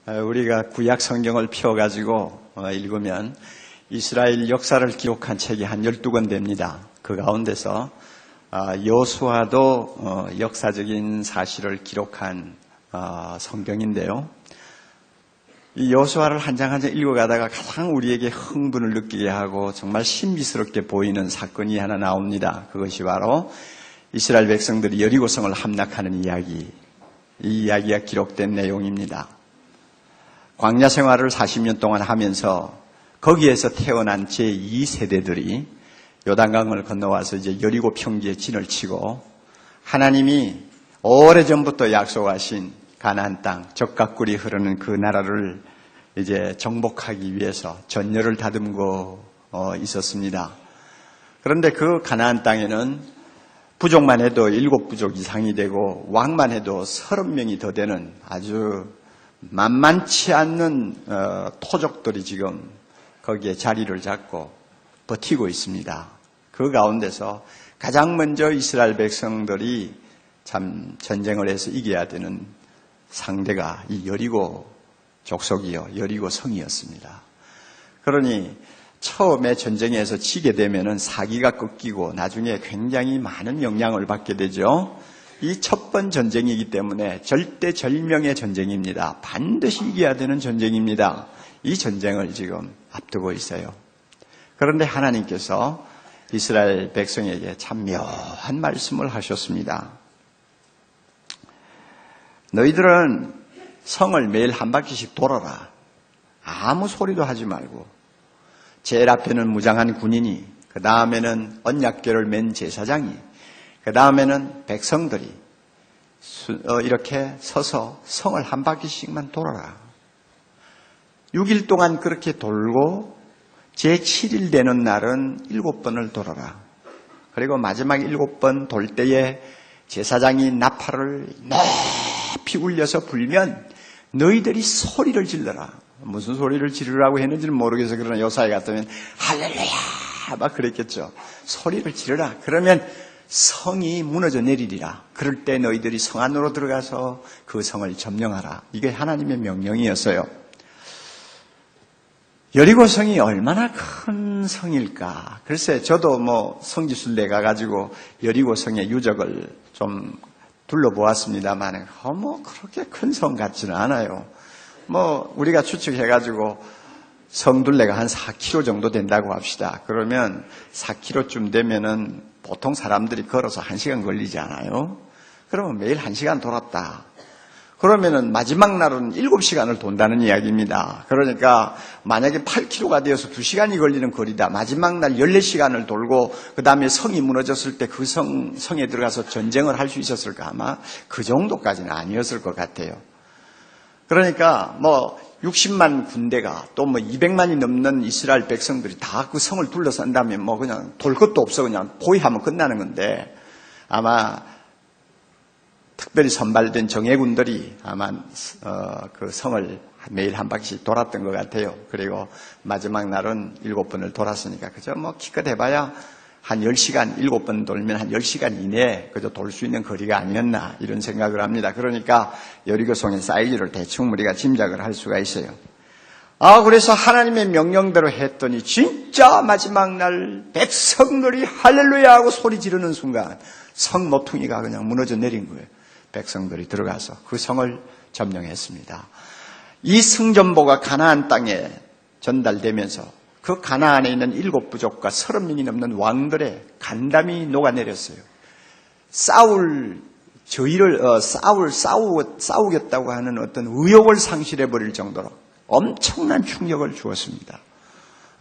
우리가 구약 성경을 펴가지고 읽으면 이스라엘 역사를 기록한 책이 한 12권 됩니다. 그 가운데서 여호수아도 역사적인 사실을 기록한 성경인데요. 이 여호수아를 한 장 한 장 읽어가다가 가장 우리에게 흥분을 느끼게 하고 정말 신비스럽게 보이는 사건이 하나 나옵니다. 그것이 바로 이스라엘 백성들이 여리고성을 함락하는 이야기, 이 이야기가 기록된 내용입니다. 광야 생활을 40년 동안 하면서 거기에서 태어난 제2세대들이 요단강을 건너와서 이제 여리고 평지에 진을 치고 하나님이 오래전부터 약속하신 가나안 땅, 적과 꿀이 흐르는 그 나라를 이제 정복하기 위해서 전열을 다듬고 있었습니다. 그런데 그 가나안 땅에는 부족만 해도 7부족 이상이 되고 왕만 해도 30명이 더 되는 아주 만만치 않는 토족들이 지금 거기에 자리를 잡고 버티고 있습니다. 그 가운데서 가장 먼저 이스라엘 백성들이 참 전쟁을 해서 이겨야 되는 상대가 이 여리고 족속이요, 여리고 성이었습니다. 그러니 처음에 전쟁에서 지게 되면은 사기가 꺾이고 나중에 굉장히 많은 영향을 받게 되죠. 이 첫 번 전쟁이기 때문에 절대절명의 전쟁입니다. 반드시 이겨야 되는 전쟁입니다. 이 전쟁을 지금 앞두고 있어요. 그런데 하나님께서 이스라엘 백성에게 참 묘한 말씀을 하셨습니다. 너희들은 성을 매일 한 바퀴씩 돌아라. 아무 소리도 하지 말고. 제일 앞에는 무장한 군인이, 그 다음에는 언약궤를 맨 제사장이, 그 다음에는 백성들이 이렇게 서서 성을 한 바퀴씩만 돌아라. 6일 동안 그렇게 돌고 제7일 되는 날은 7번을 돌아라. 그리고 마지막 7번 돌 때에 제사장이 나팔을 높이 울려서 불면 너희들이 소리를 질러라. 무슨 소리를 지르라고 했는지는 모르겠어요. 그러나 요사이 같으면 할렐루야 막 그랬겠죠. 소리를 지르라. 그러면 성이 무너져 내리리라. 그럴 때 너희들이 성 안으로 들어가서 그 성을 점령하라. 이게 하나님의 명령이었어요. 여리고성이 얼마나 큰 성일까. 글쎄 저도 성지순례 가가지고 여리고성의 유적을 좀 둘러보았습니다만 그렇게 큰 성 같지는 않아요. 우리가 추측해가지고 성둘레가 한 4km 정도 된다고 합시다. 그러면 4km쯤 되면은 보통 사람들이 걸어서 1시간 걸리지 않아요? 그러면 매일 1시간 돌았다. 그러면은 마지막 날은 7시간을 돈다는 이야기입니다. 그러니까 만약에 8km가 되어서 2시간이 걸리는 거리다. 마지막 날 14시간을 돌고 그 다음에 성이 무너졌을 때 그 성에 들어가서 전쟁을 할 수 있었을까? 아마 그 정도까지는 아니었을 것 같아요. 그러니까 60만 군대가 또 200만이 넘는 이스라엘 백성들이 다 그 성을 둘러싼다면 그냥 돌 것도 없어. 그냥 포위하면 끝나는 건데 아마 특별히 선발된 정예군들이 아마 그 성을 매일 한 바퀴씩 돌았던 것 같아요. 그리고 마지막 날은 7번을 돌았으니까 그저 기껏 해봐야 한 10시간, 7번 돌면 한 10시간 이내에 그저 돌 수 있는 거리가 아니었나 이런 생각을 합니다. 그러니까 여리고성의 사이즈를 대충 우리가 짐작을 할 수가 있어요. 그래서 하나님의 명령대로 했더니 진짜 마지막 날 백성들이 할렐루야 하고 소리 지르는 순간 성 모퉁이가 그냥 무너져 내린 거예요. 백성들이 들어가서 그 성을 점령했습니다. 이 성전보가 가나안 땅에 전달되면서 그 가나안에 있는 7부족과 30명이 넘는 왕들의 간담이 녹아내렸어요. 싸우겠다고 하는 어떤 의욕을 상실해버릴 정도로 엄청난 충격을 주었습니다.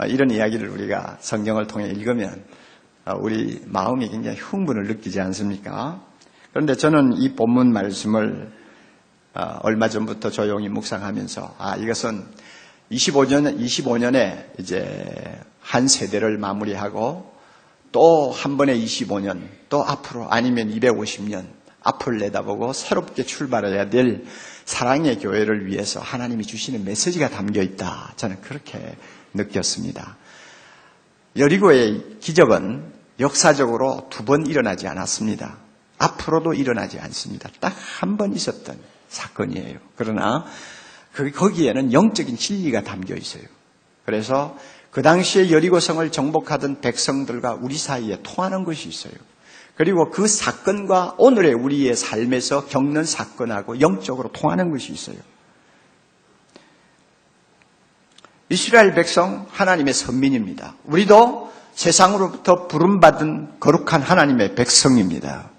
이런 이야기를 우리가 성경을 통해 읽으면 우리 마음이 굉장히 흥분을 느끼지 않습니까? 그런데 저는 이 본문 말씀을 얼마 전부터 조용히 묵상하면서 이것은 25년에 이제 한 세대를 마무리하고 또 한 번에 25년 또 앞으로 아니면 250년 앞을 내다보고 새롭게 출발해야 될 사랑의 교회를 위해서 하나님이 주시는 메시지가 담겨 있다. 저는 그렇게 느꼈습니다. 여리고의 기적은 역사적으로 2번 일어나지 않았습니다. 앞으로도 일어나지 않습니다. 딱 한 번 있었던 사건이에요. 그러나 거기에는 영적인 진리가 담겨 있어요. 그래서 그 당시에 여리고성을 정복하던 백성들과 우리 사이에 통하는 것이 있어요. 그리고 그 사건과 오늘의 우리의 삶에서 겪는 사건하고 영적으로 통하는 것이 있어요. 이스라엘 백성 하나님의 선민입니다. 우리도 세상으로부터 부름받은 거룩한 하나님의 백성입니다.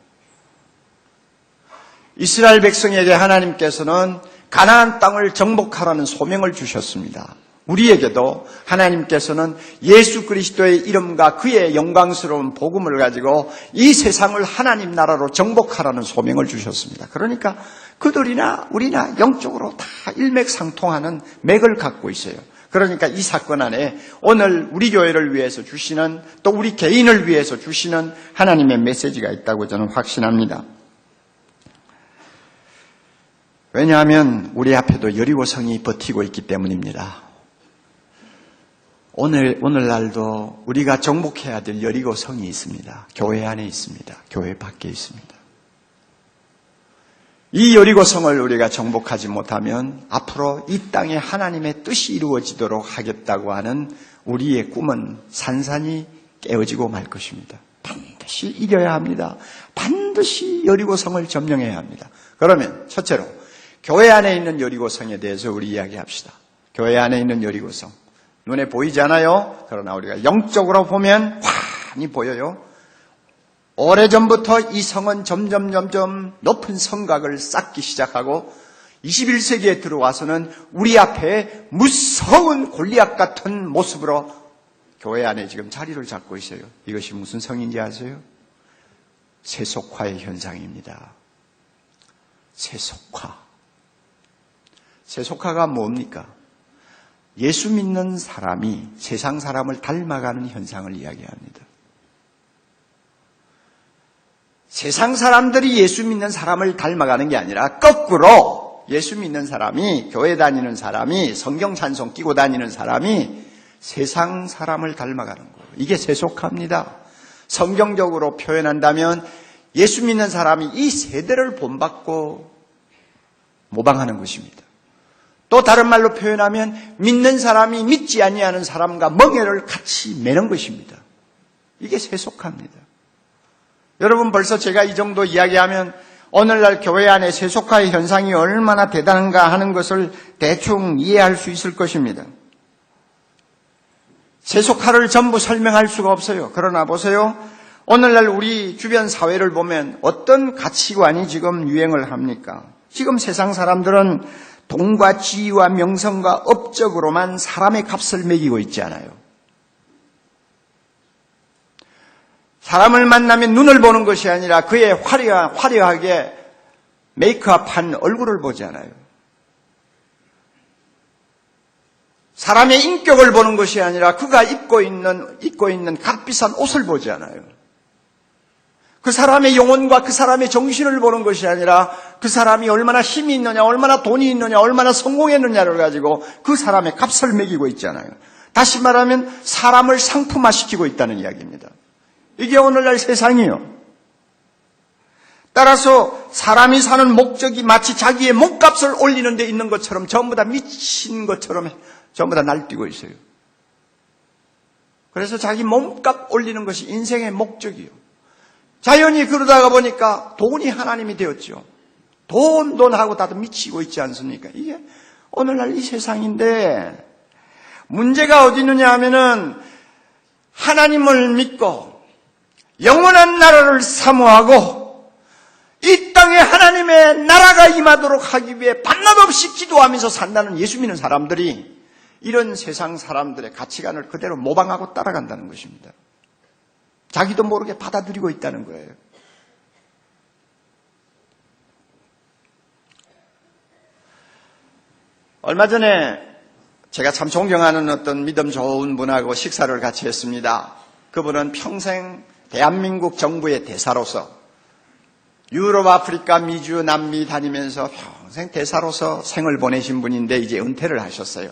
이스라엘 백성에게 하나님께서는 가나안 땅을 정복하라는 소명을 주셨습니다. 우리에게도 하나님께서는 예수 그리스도의 이름과 그의 영광스러운 복음을 가지고 이 세상을 하나님 나라로 정복하라는 소명을 주셨습니다. 그러니까 그들이나 우리나 영적으로 다 일맥상통하는 맥을 갖고 있어요. 그러니까 이 사건 안에 오늘 우리 교회를 위해서 주시는, 또 우리 개인을 위해서 주시는 하나님의 메시지가 있다고 저는 확신합니다. 왜냐하면 우리 앞에도 여리고성이 버티고 있기 때문입니다. 오늘날도 우리가 정복해야 될 여리고성이 있습니다. 교회 안에 있습니다. 교회 밖에 있습니다. 이 여리고성을 우리가 정복하지 못하면 앞으로 이 땅에 하나님의 뜻이 이루어지도록 하겠다고 하는 우리의 꿈은 산산이 깨어지고 말 것입니다. 반드시 이겨야 합니다. 반드시 여리고성을 점령해야 합니다. 그러면 첫째로 교회 안에 있는 여리고성에 대해서 우리 이야기합시다. 교회 안에 있는 여리고성. 눈에 보이지 않아요. 그러나 우리가 영적으로 보면 환히 보여요. 오래전부터 이 성은 점점 높은 성곽을 쌓기 시작하고 21세기에 들어와서는 우리 앞에 무서운 골리앗 같은 모습으로 교회 안에 지금 자리를 잡고 있어요. 이것이 무슨 성인지 아세요? 세속화의 현상입니다. 세속화. 세속화가 뭡니까? 예수 믿는 사람이 세상 사람을 닮아가는 현상을 이야기합니다. 세상 사람들이 예수 믿는 사람을 닮아가는 게 아니라 거꾸로 예수 믿는 사람이, 교회 다니는 사람이, 성경 찬송 끼고 다니는 사람이 세상 사람을 닮아가는 거예요. 이게 세속화입니다. 성경적으로 표현한다면 예수 믿는 사람이 이 세대를 본받고 모방하는 것입니다. 또 다른 말로 표현하면 믿는 사람이 믿지 아니하는 사람과 멍에를 같이 매는 것입니다. 이게 세속화입니다. 여러분, 벌써 제가 이 정도 이야기하면 오늘날 교회 안에 세속화의 현상이 얼마나 대단한가 하는 것을 대충 이해할 수 있을 것입니다. 세속화를 전부 설명할 수가 없어요. 그러나 보세요. 오늘날 우리 주변 사회를 보면 어떤 가치관이 지금 유행을 합니까? 지금 세상 사람들은 돈과 지위와 명성과 업적으로만 사람의 값을 매기고 있지 않아요. 사람을 만나면 눈을 보는 것이 아니라 그의 화려하게 메이크업한 얼굴을 보지 않아요. 사람의 인격을 보는 것이 아니라 그가 입고 있는 값비싼 옷을 보지 않아요. 그 사람의 영혼과 그 사람의 정신을 보는 것이 아니라 그 사람이 얼마나 힘이 있느냐, 얼마나 돈이 있느냐, 얼마나 성공했느냐를 가지고 그 사람의 값을 매기고 있잖아요. 다시 말하면 사람을 상품화시키고 있다는 이야기입니다. 이게 오늘날 세상이에요. 따라서 사람이 사는 목적이 마치 자기의 몸값을 올리는 데 있는 것처럼 전부 다 미친 것처럼 전부 다 날뛰고 있어요. 그래서 자기 몸값 올리는 것이 인생의 목적이에요. 자연히 그러다가 보니까 돈이 하나님이 되었죠. 돈하고 다들 미치고 있지 않습니까? 이게 오늘날 이 세상인데 문제가 어디 있느냐 하면은 하나님을 믿고 영원한 나라를 사모하고 이 땅에 하나님의 나라가 임하도록 하기 위해 밤낮 없이 기도하면서 산다는 예수 믿는 사람들이 이런 세상 사람들의 가치관을 그대로 모방하고 따라간다는 것입니다. 자기도 모르게 받아들이고 있다는 거예요. 얼마 전에 제가 참 존경하는 어떤 믿음 좋은 분하고 식사를 같이 했습니다. 그분은 평생 대한민국 정부의 대사로서 유럽, 아프리카, 미주, 남미 다니면서 평생 대사로서 생을 보내신 분인데 이제 은퇴를 하셨어요.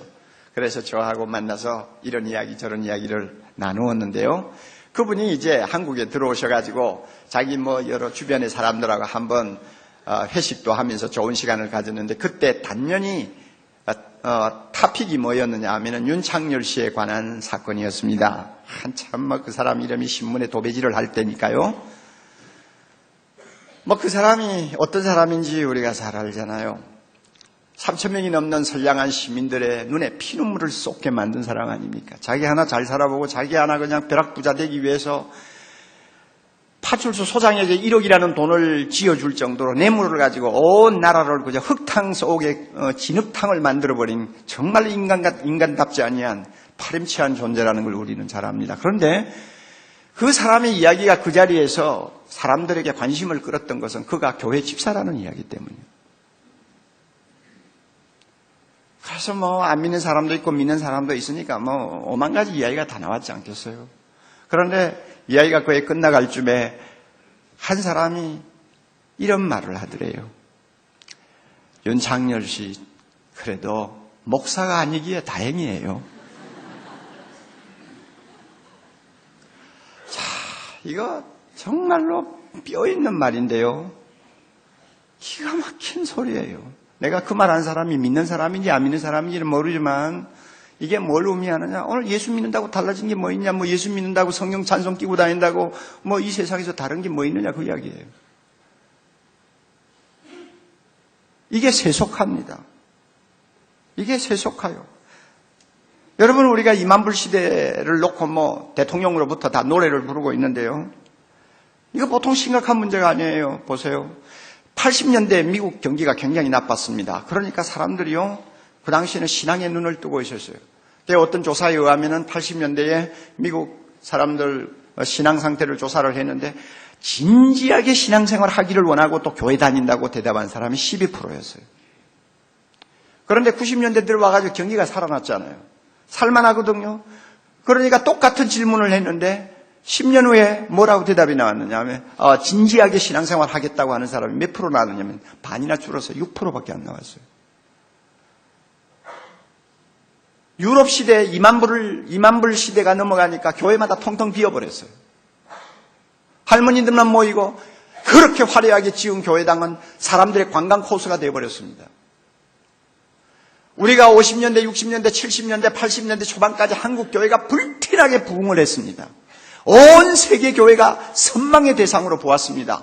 그래서 저하고 만나서 이런 이야기 저런 이야기를 나누었는데요. 그분이 이제 한국에 들어오셔가지고 자기 여러 주변의 사람들하고 한번 회식도 하면서 좋은 시간을 가졌는데 그때 단연히 타픽이 뭐였느냐 하면은 윤창열 씨에 관한 사건이었습니다. 한참 그 사람 이름이 신문에 도배질을 할 때니까요. 그 사람이 어떤 사람인지 우리가 잘 알잖아요. 3,000명이 넘는 선량한 시민들의 눈에 피눈물을 쏟게 만든 사람 아닙니까? 자기 하나 잘 살아보고 자기 하나 그냥 벼락부자 되기 위해서 파출소 소장에게 1억이라는 돈을 지어줄 정도로 뇌물을 가지고 온 나라를 그저 흙탕 속에 진흙탕을 만들어버린 정말 인간답지 아니한 파렴치한 존재라는 걸 우리는 잘 압니다. 그런데 그 사람의 이야기가 그 자리에서 사람들에게 관심을 끌었던 것은 그가 교회 집사라는 이야기 때문이에요. 그래서 안 믿는 사람도 있고 믿는 사람도 있으니까 5만 가지 이야기가 다 나왔지 않겠어요? 그런데 이야기가 거의 끝나갈 쯤에 한 사람이 이런 말을 하더래요. 윤창열 씨, 그래도 목사가 아니기에 다행이에요. 자, 이거 정말로 뼈 있는 말인데요. 기가 막힌 소리예요. 내가 그 말 한 사람이 믿는 사람인지 안 믿는 사람인지는 모르지만 이게 뭘 의미하느냐? 오늘 예수 믿는다고 달라진 게 뭐 있냐? 예수 믿는다고 성령 찬송 끼고 다닌다고 이 세상에서 다른 게 뭐 있느냐? 그 이야기예요. 이게 세속화입니다. 이게 세속화요. 여러분, 우리가 2만불 시대를 놓고 대통령으로부터 다 노래를 부르고 있는데요. 이거 보통 심각한 문제가 아니에요. 보세요. 80년대 미국 경기가 굉장히 나빴습니다. 그러니까 사람들이요, 그 당시에는 신앙의 눈을 뜨고 있었어요. 어떤 조사에 의하면 80년대에 미국 사람들 신앙 상태를 조사를 했는데 진지하게 신앙생활 하기를 원하고 또 교회 다닌다고 대답한 사람이 12%였어요. 그런데 90년대 들어와가지고 경기가 살아났잖아요. 살만하거든요. 그러니까 똑같은 질문을 했는데 10년 후에 뭐라고 대답이 나왔느냐 하면 진지하게 신앙생활 하겠다고 하는 사람이 몇 프로 나왔느냐면 반이나 줄어서 6%밖에 안 나왔어요. 유럽 시대 2만불 시대가 넘어가니까 교회마다 통통 비어버렸어요. 할머니들만 모이고 그렇게 화려하게 지은 교회당은 사람들의 관광 코스가 되어버렸습니다. 우리가 50년대, 60년대, 70년대, 80년대 초반까지 한국 교회가 불티나게 부흥을 했습니다. 온 세계 교회가 선망의 대상으로 보았습니다.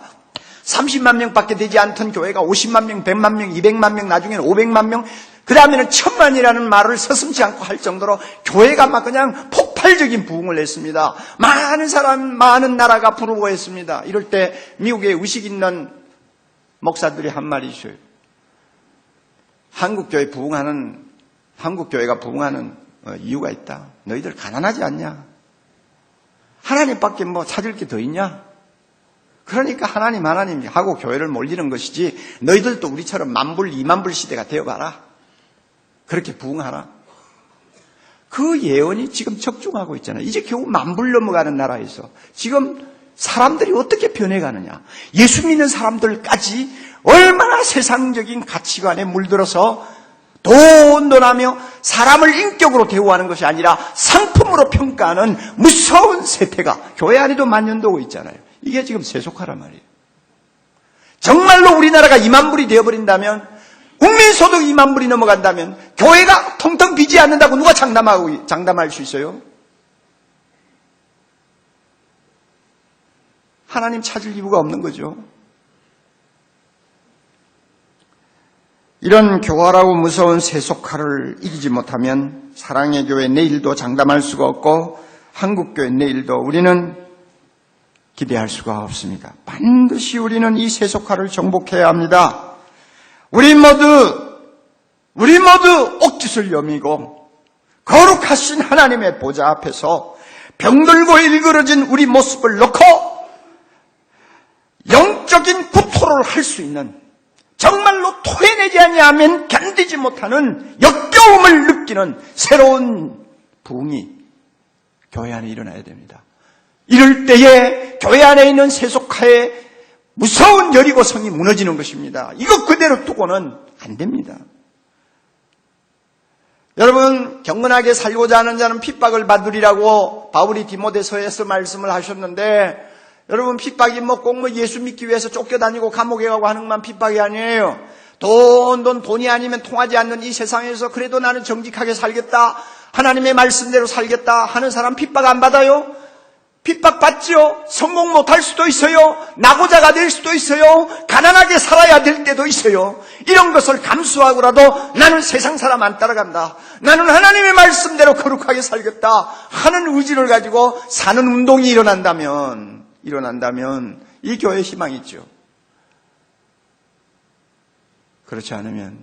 30만 명밖에 되지 않던 교회가 50만 명, 100만 명, 200만 명, 나중에는 500만 명, 그 다음에는 1000만이라는 말을 서슴지 않고 할 정도로 교회가 막 그냥 폭발적인 부흥을 했습니다. 많은 사람, 많은 나라가 부르고 했습니다. 이럴 때 미국에 의식 있는 목사들이 한 말이 있어요. 한국교회가 부흥하는 이유가 있다. 너희들 가난하지 않냐? 하나님밖에 찾을 게 더 있냐? 그러니까 하나님 하고 교회를 몰리는 것이지 너희들도 우리처럼 10,000불, 20,000불 시대가 되어봐라. 그렇게 부흥하라. 그 예언이 지금 적중하고 있잖아요. 이제 겨우 10,000불 넘어가는 나라에서 지금 사람들이 어떻게 변해가느냐. 예수 믿는 사람들까지 얼마나 세상적인 가치관에 물들어서 돈하며 사람을 인격으로 대우하는 것이 아니라 상품으로 평가하는 무서운 세태가 교회 안에도 만연되고 있잖아요. 이게 지금 세속화란 말이에요. 정말로 우리나라가 20,000불이 되어버린다면, 국민소득 20,000불이 넘어간다면 교회가 통통 비지 않는다고 누가 장담할 수 있어요? 하나님 찾을 이유가 없는 거죠. 이런 교활하고 무서운 세속화를 이기지 못하면 사랑의 교회 내일도 장담할 수가 없고 한국교회 내일도 우리는 기대할 수가 없습니다. 반드시 우리는 이 세속화를 정복해야 합니다. 우리 모두 옥짓을 여미고 거룩하신 하나님의 보좌 앞에서 병들고 일그러진 우리 모습을 놓고 영적인 구토를 할 수 있는, 정말로 토해내지 아니하면 견디지 못하는 역겨움을 느끼는 새로운 부흥이 교회 안에 일어나야 됩니다. 이럴 때에 교회 안에 있는 세속화의 무서운 여리고성이 무너지는 것입니다. 이거 그대로 두고는 안 됩니다. 여러분, 경건하게 살고자 하는 자는 핍박을 받으리라고 바울이 디모데서에서 말씀을 하셨는데, 여러분, 핍박이 꼭 예수 믿기 위해서 쫓겨다니고 감옥에 가고 하는 것만 핍박이 아니에요. 돈이 아니면 통하지 않는 이 세상에서 그래도 나는 정직하게 살겠다, 하나님의 말씀대로 살겠다 하는 사람 핍박 안 받아요? 핍박받지요. 성공 못할 수도 있어요. 낙오자가 될 수도 있어요. 가난하게 살아야 될 때도 있어요. 이런 것을 감수하고라도 나는 세상 사람 안 따라간다, 나는 하나님의 말씀대로 거룩하게 살겠다 하는 의지를 가지고 사는 운동이 일어난다면 이 교회에 희망이 있죠. 그렇지 않으면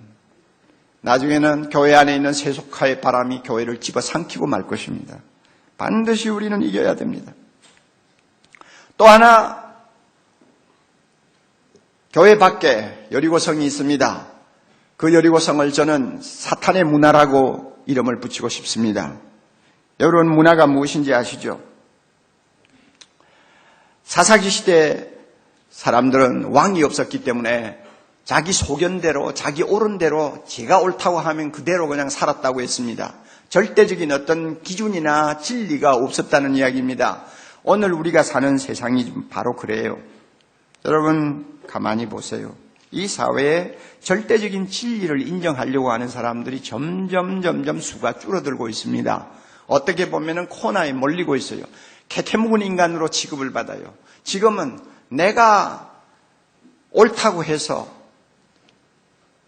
나중에는 교회 안에 있는 세속화의 바람이 교회를 집어삼키고 말 것입니다. 반드시 우리는 이겨야 됩니다. 또 하나, 교회 밖에 여리고성이 있습니다. 그 여리고성을 저는 사탄의 문화라고 이름을 붙이고 싶습니다. 여러분, 문화가 무엇인지 아시죠? 사사기 시대 사람들은 왕이 없었기 때문에 자기 소견대로, 자기 옳은 대로, 제가 옳다고 하면 그대로 그냥 살았다고 했습니다. 절대적인 어떤 기준이나 진리가 없었다는 이야기입니다. 오늘 우리가 사는 세상이 바로 그래요. 여러분, 가만히 보세요. 이 사회에 절대적인 진리를 인정하려고 하는 사람들이 점점 수가 줄어들고 있습니다. 어떻게 보면은 코너에 몰리고 있어요. 개태묵은 인간으로 취급을 받아요. 지금은 내가 옳다고 해서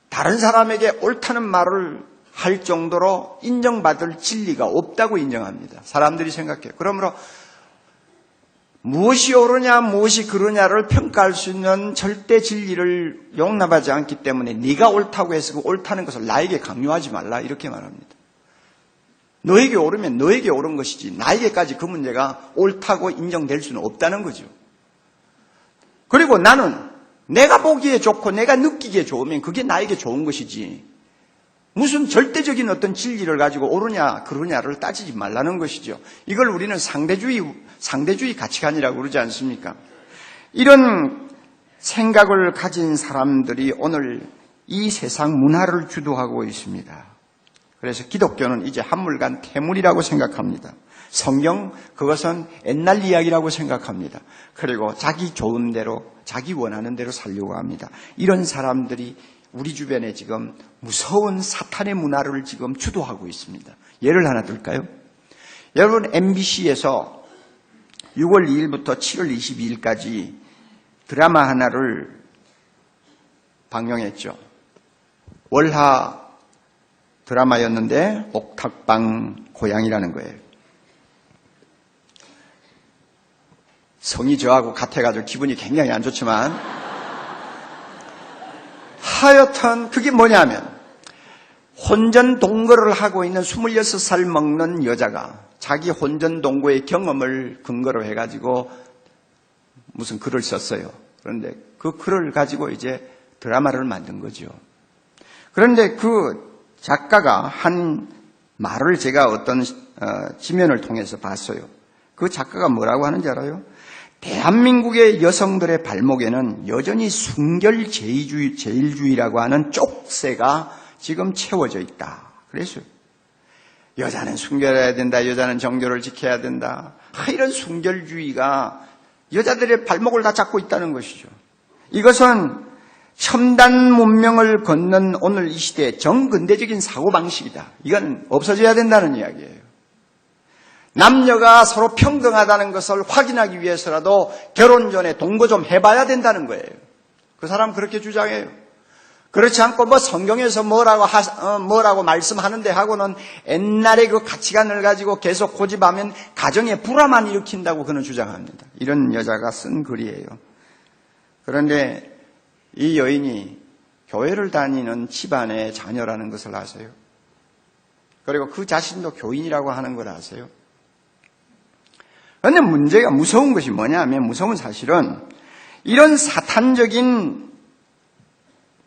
다른 사람에게 옳다는 말을 할 정도로 인정받을 진리가 없다고 인정합니다. 사람들이 생각해요. 그러므로 무엇이 옳으냐 무엇이 그르냐를 평가할 수 있는 절대 진리를 용납하지 않기 때문에 네가 옳다고 해서 그 옳다는 것을 나에게 강요하지 말라, 이렇게 말합니다. 너에게 옳으면 너에게 옳은 것이지 나에게까지 그 문제가 옳다고 인정될 수는 없다는 거죠. 그리고 나는 내가 보기에 좋고 내가 느끼기에 좋으면 그게 나에게 좋은 것이지 무슨 절대적인 어떤 진리를 가지고 옳으냐 그르냐를 따지지 말라는 것이죠. 이걸 우리는 상대주의 가치관이라고 그러지 않습니까? 이런 생각을 가진 사람들이 오늘 이 세상 문화를 주도하고 있습니다. 그래서 기독교는 이제 한물간 태물이라고 생각합니다. 성경, 그것은 옛날 이야기라고 생각합니다. 그리고 자기 좋은 대로, 자기 원하는 대로 살려고 합니다. 이런 사람들이 우리 주변에 지금 무서운 사탄의 문화를 지금 주도하고 있습니다. 예를 하나 들까요? 여러분, MBC에서 6월 2일부터 7월 22일까지 드라마 하나를 방영했죠. 월하 드라마였는데 옥탑방 고양이라는 거예요. 성이 저하고 같아가지고 기분이 굉장히 안 좋지만 하여튼 그게 뭐냐면 혼전 동거를 하고 있는 26살 먹는 여자가 자기 혼전 동거의 경험을 근거로 해가지고 무슨 글을 썼어요. 그런데 그 글을 가지고 이제 드라마를 만든 거죠. 그런데 그 작가가 한 말을 제가 어떤 지면을 통해서 봤어요. 그 작가가 뭐라고 하는지 알아요? 대한민국의 여성들의 발목에는 여전히 순결제일주의라고 하는 쪽새가 지금 채워져 있다. 그랬어요. 여자는 순결해야 된다. 여자는 정조를 지켜야 된다. 이런 순결주의가 여자들의 발목을 다 잡고 있다는 것이죠. 이것은 첨단 문명을 걷는 오늘 이 시대의 정근대적인 사고방식이다. 이건 없어져야 된다는 이야기예요. 남녀가 서로 평등하다는 것을 확인하기 위해서라도 결혼 전에 동거 좀 해봐야 된다는 거예요. 그 사람 그렇게 주장해요. 그렇지 않고 뭐 성경에서 뭐라고 말씀하는데 하고는 옛날의 그 가치관을 가지고 계속 고집하면 가정에 불화만 일으킨다고 그는 주장합니다. 이런 여자가 쓴 글이에요. 그런데 이 여인이 교회를 다니는 집안의 자녀라는 것을 아세요? 그리고 그 자신도 교인이라고 하는 걸 아세요? 그런데 문제가 무서운 것이 뭐냐면 무서운 사실은 이런 사탄적인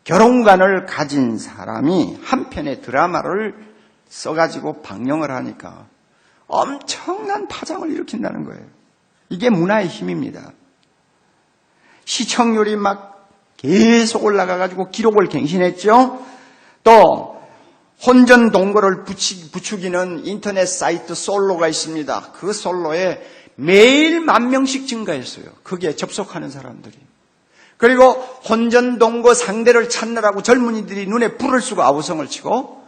결혼관을 가진 사람이 한 편의 드라마를 써가지고 방영을 하니까 엄청난 파장을 일으킨다는 거예요. 이게 문화의 힘입니다. 시청률이 막 계속 올라가가지고 기록을 갱신했죠. 또 혼전 동거를 부추기는 인터넷 사이트 솔로가 있습니다. 그 솔로에 매일 10,000명씩 증가했어요. 거기에 접속하는 사람들이. 그리고 혼전동거 상대를 찾느라고 젊은이들이 눈에 불을 쓰고 아우성을 치고,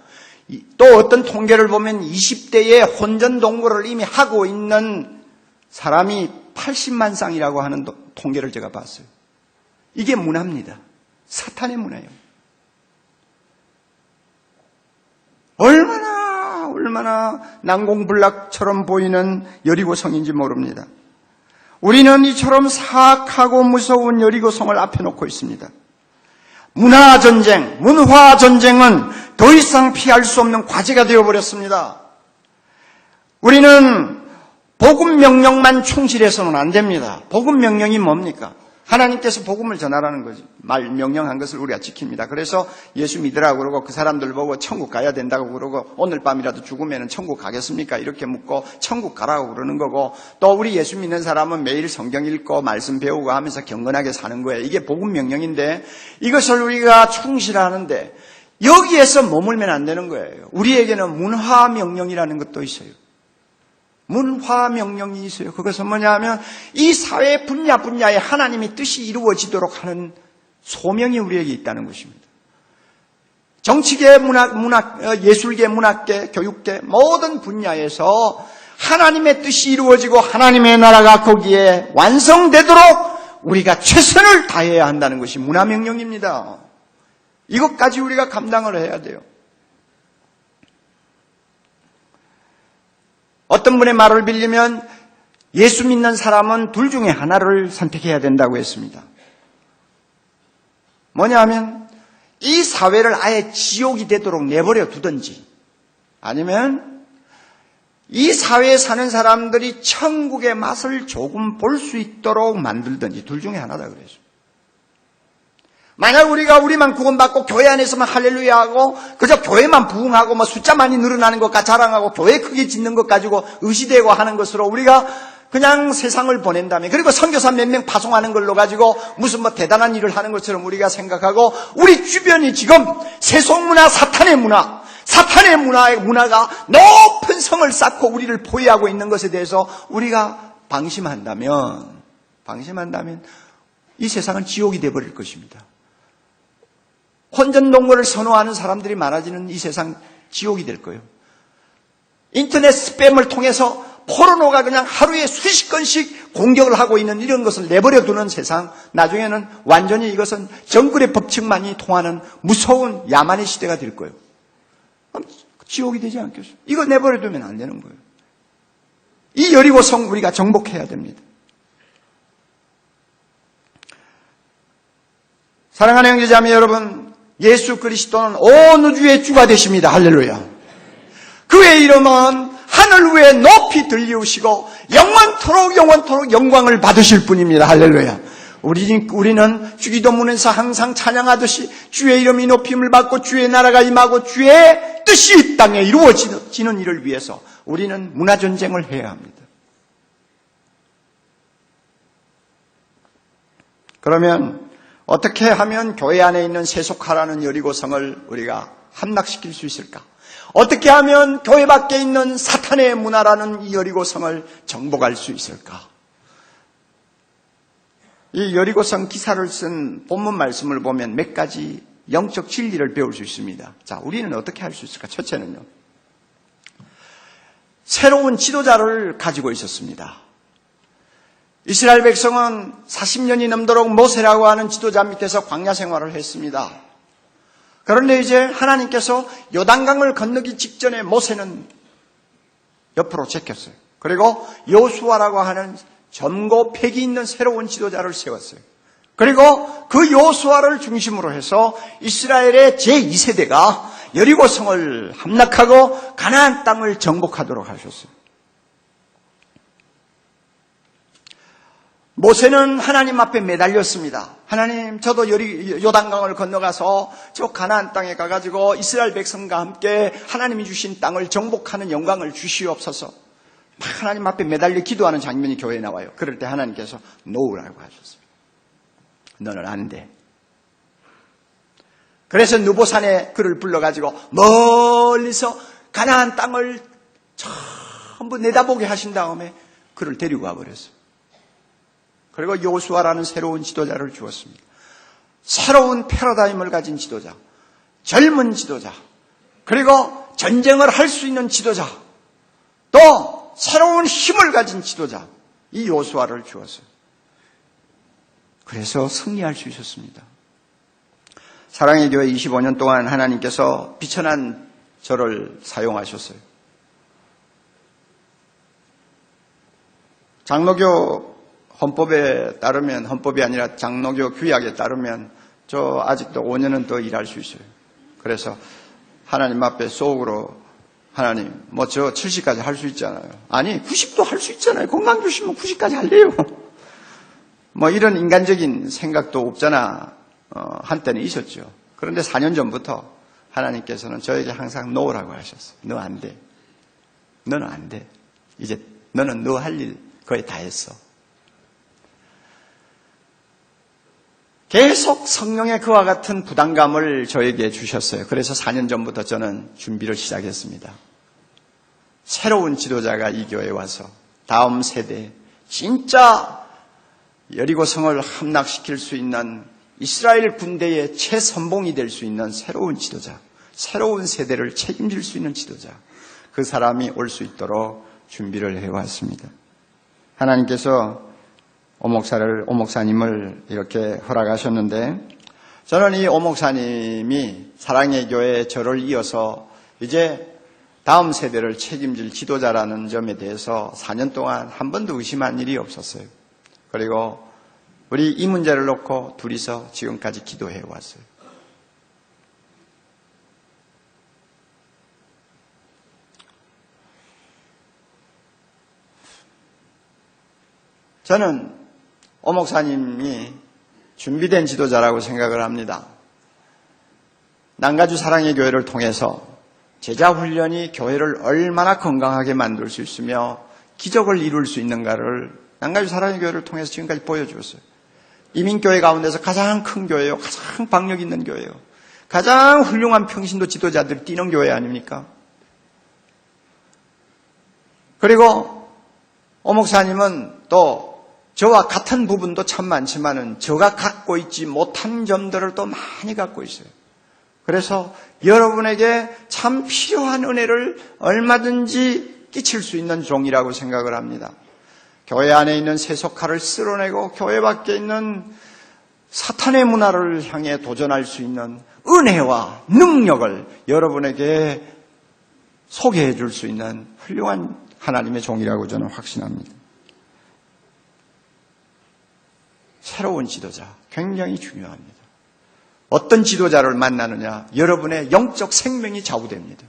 또 어떤 통계를 보면 20대에 혼전동거를 이미 하고 있는 사람이 80만 쌍이라고 하는 통계를 제가 봤어요. 이게 문화입니다. 사탄의 문화예요. 얼마나 난공불락처럼 보이는 여리고성인지 모릅니다. 우리는 이처럼 사악하고 무서운 여리고성을 앞에 놓고 있습니다. 문화전쟁, 문화전쟁은 더 이상 피할 수 없는 과제가 되어버렸습니다. 우리는 복음 명령만 충실해서는 안 됩니다. 복음 명령이 뭡니까? 하나님께서 복음을 전하라는 거지. 말 명령한 것을 우리가 지킵니다. 그래서 예수 믿으라고 그러고 그 사람들 보고 천국 가야 된다고 그러고 오늘 밤이라도 죽으면 천국 가겠습니까? 이렇게 묻고 천국 가라고 그러는 거고, 또 우리 예수 믿는 사람은 매일 성경 읽고 말씀 배우고 하면서 경건하게 사는 거예요. 이게 복음 명령인데 이것을 우리가 충실하는데 여기에서 머물면 안 되는 거예요. 우리에게는 문화 명령이라는 것도 있어요. 문화 명령이 있어요. 그것은 뭐냐면 이 사회 분야에 하나님의 뜻이 이루어지도록 하는 소명이 우리에게 있다는 것입니다. 정치계, 예술계, 문학계, 교육계 모든 분야에서 하나님의 뜻이 이루어지고 하나님의 나라가 거기에 완성되도록 우리가 최선을 다해야 한다는 것이 문화 명령입니다. 이것까지 우리가 감당을 해야 돼요. 어떤 분의 말을 빌리면 예수 믿는 사람은 둘 중에 하나를 선택해야 된다고 했습니다. 뭐냐면 이 사회를 아예 지옥이 되도록 내버려 두든지, 아니면 이 사회에 사는 사람들이 천국의 맛을 조금 볼 수 있도록 만들든지, 둘 중에 하나다 그랬어요. 만약 우리만 구원받고 교회 안에서만 할렐루야 하고 그저 교회만 부흥하고 뭐 숫자 많이 늘어나는 것과 자랑하고 교회 크게 짓는 것 가지고 의시되고 하는 것으로 우리가 그냥 세상을 보낸다면, 그리고 선교사 몇 명 파송하는 걸로 가지고 무슨 뭐 대단한 일을 하는 것처럼 우리가 생각하고, 우리 주변이 지금 세속문화, 사탄의 문화가 높은 성을 쌓고 우리를 포위하고 있는 것에 대해서 우리가 방심한다면 이 세상은 지옥이 되어버릴 것입니다. 혼전동거를 선호하는 사람들이 많아지는 이 세상 지옥이 될 거예요. 인터넷 스팸을 통해서 포르노가 그냥 하루에 수십 건씩 공격을 하고 있는 이런 것을 내버려 두는 세상, 나중에는 완전히 이것은 정글의 법칙만이 통하는 무서운 야만의 시대가 될 거예요. 지옥이 되지 않겠어요? 이거 내버려 두면 안 되는 거예요. 이 여리고성 우리가 정복해야 됩니다. 사랑하는 형제자매 여러분, 예수 그리스도는 온 우주의 주가 되십니다. 할렐루야. 그의 이름은 하늘 위에 높이 들리우시고 영원토록 영광을 받으실 분입니다. 할렐루야. 우리는 주기도문에서 항상 찬양하듯이 주의 이름이 높임을 받고 주의 나라가 임하고 주의 뜻이 이 땅에 이루어지는 일을 위해서 우리는 문화전쟁을 해야 합니다. 그러면 어떻게 하면 교회 안에 있는 세속화라는 여리고성을 우리가 함락시킬 수 있을까? 어떻게 하면 교회 밖에 있는 사탄의 문화라는 이 여리고성을 정복할 수 있을까? 이 여리고성 기사를 쓴 본문 말씀을 보면 몇 가지 영적 진리를 배울 수 있습니다. 자, 우리는 어떻게 할 수 있을까? 첫째는요, 새로운 지도자를 가지고 있었습니다. 이스라엘 백성은 40년이 넘도록 모세라고 하는 지도자 밑에서 광야 생활을 했습니다. 그런데 이제 하나님께서 요단강을 건너기 직전에 모세는 옆으로 제꼈어요. 그리고 여호수아라고 하는 젊고 패기 있는 새로운 지도자를 세웠어요. 그리고 그 여호수아를 중심으로 해서 이스라엘의 제2세대가 여리고성을 함락하고 가나안 땅을 정복하도록 하셨어요. 모세는 하나님 앞에 매달렸습니다. 하나님, 저도 요단강을 건너가서 저 가나안 땅에 가가지고 이스라엘 백성과 함께 하나님이 주신 땅을 정복하는 영광을 주시옵소서. 하나님 앞에 매달려 기도하는 장면이 교회에 나와요. 그럴 때 하나님께서 놓으라고 하셨어요. 너는 안 돼. 그래서 느보산에 그를 불러가지고 멀리서 가나안 땅을 전부 내다보게 하신 다음에 그를 데리고 와버렸어요. 그리고 여호수아라는 새로운 지도자를 주었습니다. 새로운 패러다임을 가진 지도자, 젊은 지도자, 그리고 전쟁을 할 수 있는 지도자, 또 새로운 힘을 가진 지도자, 이 요수아를 주었어요. 그래서 승리할 수 있었습니다. 사랑의 교회 25년 동안 하나님께서 비천한 저를 사용하셨어요. 장로교 헌법에 따르면, 헌법이 아니라 장로교 규약에 따르면 저 아직도 5년은 더 일할 수 있어요. 그래서 하나님 앞에 속으로 하나님, 뭐 저 70까지 할 수 있잖아요. 아니, 90도 할 수 있잖아요. 건강 주시면 90까지 할래요. 뭐 이런 인간적인 생각도 없잖아. 한때는 있었죠. 그런데 4년 전부터 하나님께서는 저에게 항상 놓으라고 하셨어요. 너 안 돼. 너는 안 돼. 이제 너는 너 할 일 거의 다 했어. 계속 성령의 그와 같은 부담감을 저에게 주셨어요. 그래서 4년 전부터 저는 준비를 시작했습니다. 새로운 지도자가 이 교회에 와서 다음 세대 진짜 여리고성을 함락시킬 수 있는 이스라엘 군대의 최선봉이 될 수 있는 새로운 지도자, 새로운 세대를 책임질 수 있는 지도자, 그 사람이 올 수 있도록 준비를 해왔습니다. 하나님께서 오 목사님을 이렇게 허락하셨는데, 저는 이 오 목사님이 사랑의 교회에 저를 이어서 이제 다음 세대를 책임질 지도자라는 점에 대해서 4년 동안 한 번도 의심한 일이 없었어요. 그리고 우리 이 문제를 놓고 둘이서 지금까지 기도해 왔어요. 저는 오 목사님이 준비된 지도자라고 생각을 합니다. 남가주 사랑의 교회를 통해서 제자 훈련이 교회를 얼마나 건강하게 만들 수 있으며 기적을 이룰 수 있는가를 남가주 사랑의 교회를 통해서 지금까지 보여주었어요. 이민교회 가운데서 가장 큰 교회요, 가장 박력 있는 교회요, 가장 훌륭한 평신도 지도자들이 뛰는 교회 아닙니까? 그리고 오 목사님은 또 저와 같은 부분도 참 많지만은 저가 갖고 있지 못한 점들을 또 많이 갖고 있어요. 그래서 여러분에게 참 필요한 은혜를 얼마든지 끼칠 수 있는 종이라고 생각을 합니다. 교회 안에 있는 세속화를 쓸어내고 교회 밖에 있는 사탄의 문화를 향해 도전할 수 있는 은혜와 능력을 여러분에게 소개해 줄 수 있는 훌륭한 하나님의 종이라고 저는 확신합니다. 새로운 지도자, 굉장히 중요합니다. 어떤 지도자를 만나느냐, 여러분의 영적 생명이 좌우됩니다.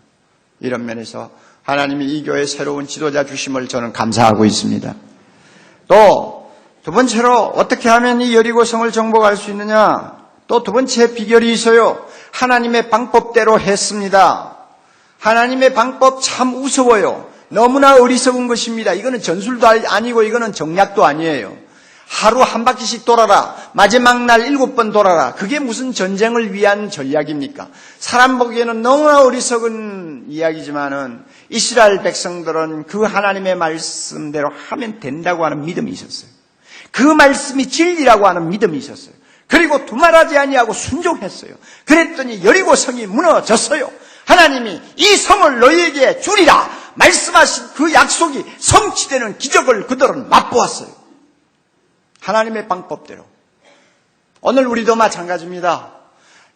이런 면에서 하나님이 이 교회에 새로운 지도자 주심을 저는 감사하고 있습니다. 또 두 번째로 어떻게 하면 이 여리고성을 정복할 수 있느냐, 또 두 번째 비결이 있어요. 하나님의 방법대로 했습니다. 하나님의 방법 참 우스워요. 너무나 어리석은 것입니다. 이거는 전술도 아니고 이거는 정략도 아니에요. 하루 한 바퀴씩 돌아라. 마지막 날 7번 돌아라. 그게 무슨 전쟁을 위한 전략입니까? 사람 보기에는 너무나 어리석은 이야기지만은 이스라엘 백성들은 그 하나님의 말씀대로 하면 된다고 하는 믿음이 있었어요. 그 말씀이 진리라고 하는 믿음이 있었어요. 그리고 두말하지 아니하고 순종했어요. 그랬더니 여리고성이 무너졌어요. 하나님이 이 성을 너희에게 주리라 말씀하신 그 약속이 성취되는 기적을 그들은 맛보았어요. 하나님의 방법대로. 오늘 우리도 마찬가지입니다.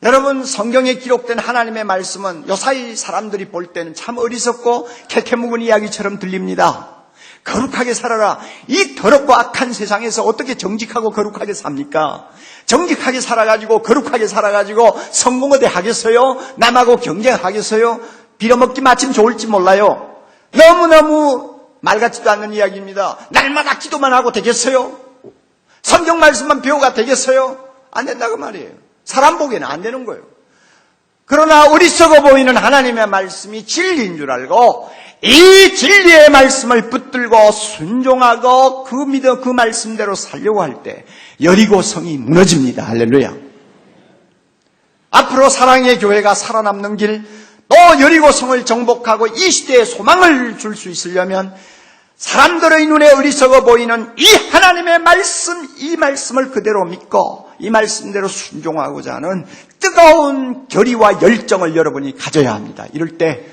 여러분, 성경에 기록된 하나님의 말씀은 요사이 사람들이 볼 때는 참 어리석고 캐캐묵은 이야기처럼 들립니다. 거룩하게 살아라. 이 더럽고 악한 세상에서 어떻게 정직하고 거룩하게 삽니까? 정직하게 살아가지고 거룩하게 살아가지고 성공 어디 하겠어요? 남하고 경쟁하겠어요? 빌어먹기 마침 좋을지 몰라요. 너무너무 말 같지도 않는 이야기입니다. 날마다 기도만 하고 되겠어요? 성경 말씀만 배워가 되겠어요? 안 된다고 말이에요. 사람 보기에는 안 되는 거예요. 그러나 어리석어 보이는 하나님의 말씀이 진리인 줄 알고 이 진리의 말씀을 붙들고 순종하고 그 말씀대로 살려고 할 때 여리고성이 무너집니다. 할렐루야. 앞으로 사랑의 교회가 살아남는 길, 또 여리고성을 정복하고 이 시대에 소망을 줄 수 있으려면 사람들의 눈에 어리석어 보이는 이 하나님의 말씀, 이 말씀을 그대로 믿고 이 말씀대로 순종하고자 하는 뜨거운 결의와 열정을 여러분이 가져야 합니다. 이럴 때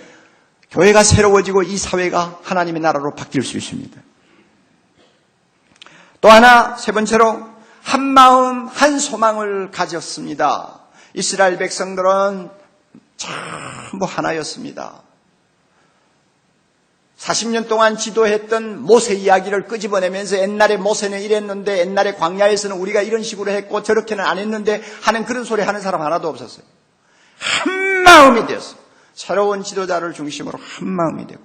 교회가 새로워지고 이 사회가 하나님의 나라로 바뀔 수 있습니다. 또 하나, 세 번째로 한 마음 한 소망을 가졌습니다. 이스라엘 백성들은 전부 하나였습니다. 40년 동안 지도했던 모세 이야기를 끄집어내면서 옛날에 모세는 이랬는데 옛날에 광야에서는 우리가 이런 식으로 했고 저렇게는 안 했는데 하는 그런 소리 하는 사람 하나도 없었어요. 한 마음이 되었어요. 새로운 지도자를 중심으로 한 마음이 되고,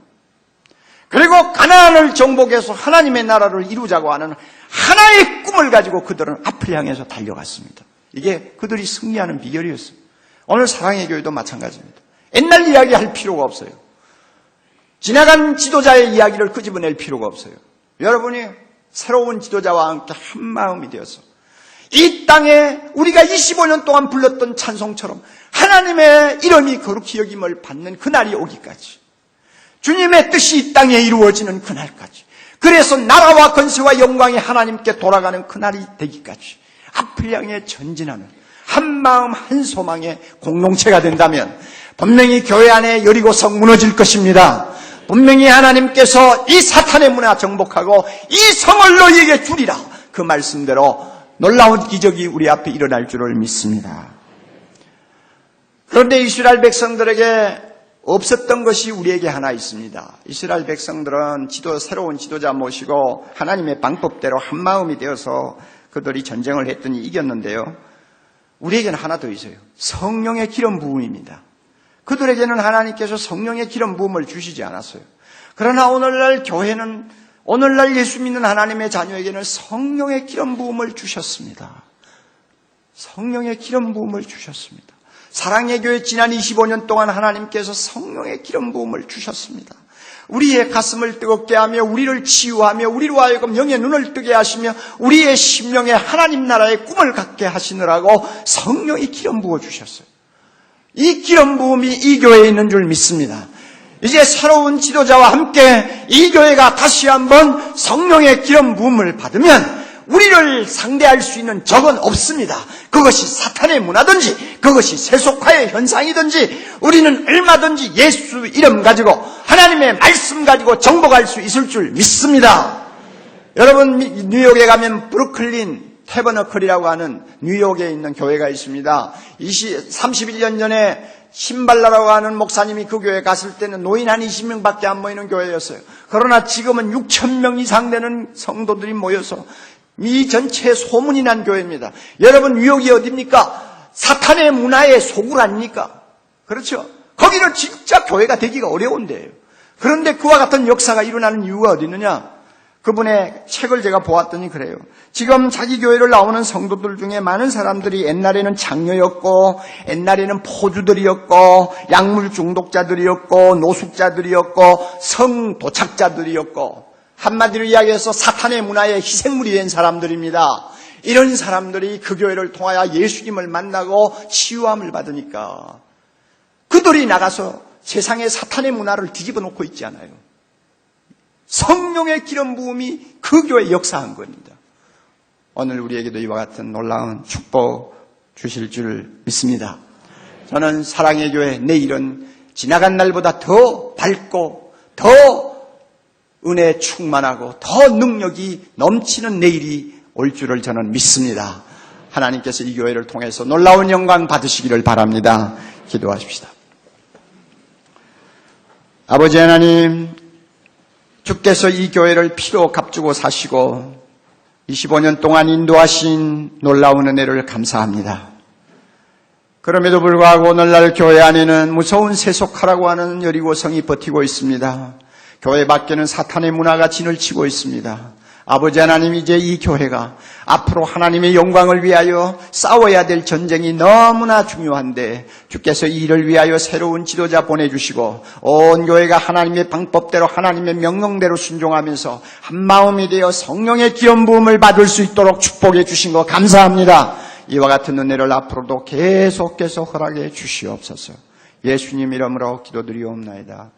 그리고 가나안을 정복해서 하나님의 나라를 이루자고 하는 하나의 꿈을 가지고 그들은 앞을 향해서 달려갔습니다. 이게 그들이 승리하는 비결이었어요. 오늘 사랑의 교회도 마찬가지입니다. 옛날 이야기할 필요가 없어요. 지나간 지도자의 이야기를 끄집어낼 필요가 없어요. 여러분이 새로운 지도자와 함께 한 마음이 되어서 이 땅에 우리가 25년 동안 불렀던 찬송처럼 하나님의 이름이 거룩히 여김을 받는 그날이 오기까지, 주님의 뜻이 이 땅에 이루어지는 그날까지, 그래서 나라와 권세와 영광이 하나님께 돌아가는 그날이 되기까지 앞을 향해 전진하는 한 마음 한 소망의 공동체가 된다면 분명히 교회 안에 여리고성 무너질 것입니다. 분명히 하나님께서 이 사탄의 문화 정복하고 이 성을 너희에게 주리라, 그 말씀대로 놀라운 기적이 우리 앞에 일어날 줄을 믿습니다. 그런데 이스라엘 백성들에게 없었던 것이 우리에게 하나 있습니다. 이스라엘 백성들은 새로운 지도자 모시고 하나님의 방법대로 한 마음이 되어서 그들이 전쟁을 했더니 이겼는데요. 우리에게는 하나 더 있어요. 성령의 기름 부음입니다. 그들에게는 하나님께서 성령의 기름 부음을 주시지 않았어요. 그러나 오늘날 교회는, 오늘날 예수 믿는 하나님의 자녀에게는 성령의 기름 부음을 주셨습니다. 성령의 기름 부음을 주셨습니다. 사랑의 교회 지난 25년 동안 하나님께서 성령의 기름 부음을 주셨습니다. 우리의 가슴을 뜨겁게 하며 우리를 치유하며 우리로 하여금 영의 눈을 뜨게 하시며 우리의 심령에 하나님 나라의 꿈을 갖게 하시느라고 성령이 기름 부어 주셨어요. 이 기름 부음이 이 교회에 있는 줄 믿습니다. 이제 새로운 지도자와 함께 이 교회가 다시 한번 성령의 기름 부음을 받으면 우리를 상대할 수 있는 적은 없습니다. 그것이 사탄의 문화든지 그것이 세속화의 현상이든지 우리는 얼마든지 예수 이름 가지고 하나님의 말씀 가지고 정복할 수 있을 줄 믿습니다. 여러분, 뉴욕에 가면 브루클린 태버너클이라고 하는 뉴욕에 있는 교회가 있습니다. 31년 전에 신발라라고 하는 목사님이 그 교회에 갔을 때는 노인 한 20명밖에 안 모이는 교회였어요. 그러나 지금은 6,000명 이상 되는 성도들이 모여서 미 전체에 소문이 난 교회입니다. 여러분, 뉴욕이 어디입니까? 사탄의 문화의 소굴 아닙니까? 그렇죠? 거기는 진짜 교회가 되기가 어려운 데예요. 그런데 그와 같은 역사가 일어나는 이유가 어디 있느냐? 그분의 책을 제가 보았더니 그래요. 지금 자기 교회를 나오는 성도들 중에 많은 사람들이 옛날에는 장녀였고, 옛날에는 포주들이었고, 약물 중독자들이었고, 노숙자들이었고, 성도착자들이었고, 한마디로 이야기해서 사탄의 문화의 희생물이 된 사람들입니다. 이런 사람들이 그 교회를 통하여 예수님을 만나고 치유함을 받으니까 그들이 나가서 세상의 사탄의 문화를 뒤집어 놓고 있지 않아요. 성령의 기름 부음이 그 교회에 역사한 겁니다. 오늘 우리에게도 이와 같은 놀라운 축복 주실 줄 믿습니다. 저는 사랑의 교회 내일은 지나간 날보다 더 밝고 더 은혜에 충만하고 더 능력이 넘치는 내일이 올 줄을 저는 믿습니다. 하나님께서 이 교회를 통해서 놀라운 영광 받으시기를 바랍니다. 기도하십시다. 아버지 하나님, 주께서 이 교회를 피로 값주고 사시고 25년 동안 인도하신 놀라운 은혜를 감사합니다. 그럼에도 불구하고 오늘날 교회 안에는 무서운 세속화라고 하는 여리고성이 버티고 있습니다. 교회 밖에는 사탄의 문화가 진을 치고 있습니다. 아버지 하나님, 이제 이 교회가 앞으로 하나님의 영광을 위하여 싸워야 될 전쟁이 너무나 중요한데 주께서 이 일을 위하여 새로운 지도자 보내주시고 온 교회가 하나님의 방법대로 하나님의 명령대로 순종하면서 한마음이 되어 성령의 기름 부음을 받을 수 있도록 축복해 주신 거 감사합니다. 이와 같은 은혜를 앞으로도 계속해서 허락해 주시옵소서. 예수님 이름으로 기도드리옵나이다.